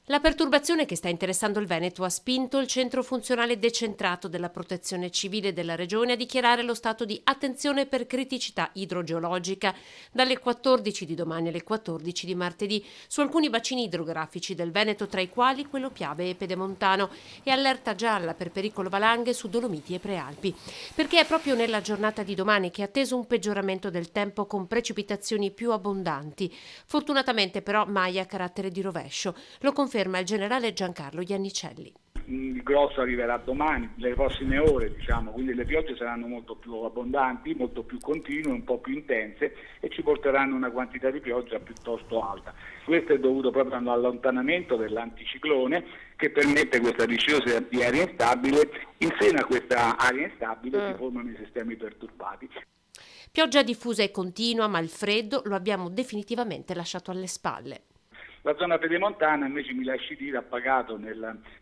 La perturbazione che sta interessando il Veneto ha spinto il centro funzionale decentrato della Protezione Civile della Regione a dichiarare lo stato di attenzione per criticità idrogeologica dalle 14 di domani alle 14 di martedì su alcuni bacini idrografici del Veneto, tra i quali quello Piave e Pedemontano, e allerta gialla per pericolo valanghe su Dolomiti e Prealpi. Perché è proprio nella giornata di domani che è atteso un peggioramento del tempo con precipitazioni più abbondanti. Fortunatamente però mai a carattere di rovescio. Lo conferma il generale Giancarlo Iannicelli. Il grosso arriverà domani, nelle prossime ore, diciamo, quindi le piogge saranno molto più abbondanti, molto più continue, un po' più intense e ci porteranno una quantità di pioggia piuttosto alta. Questo è dovuto proprio all'allontanamento dell'anticiclone che permette questa discesa di aria instabile. In seno a questa aria instabile si formano i sistemi perturbati. Pioggia diffusa e continua, ma il freddo lo abbiamo definitivamente lasciato alle spalle. La zona pedemontana invece, mi lasci dire, ha pagato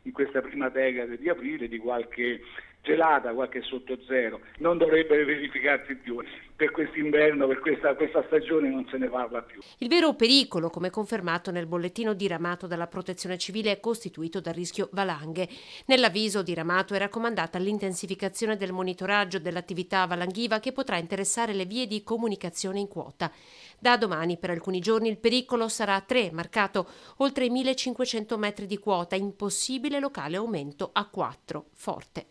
in questa prima decade di aprile di qualche gelata, qualche sotto zero. Non dovrebbe verificarsi più. Per quest'inverno, per questa stagione non se ne parla più. Il vero pericolo, come confermato nel bollettino diramato dalla Protezione Civile, è costituito dal rischio valanghe. Nell'avviso diramato è raccomandata l'intensificazione del monitoraggio dell'attività valanghiva che potrà interessare le vie di comunicazione in quota. Da domani per alcuni giorni il pericolo sarà 3, marcato oltre i 1500 metri di quota, impossibile locale aumento a 4, forte.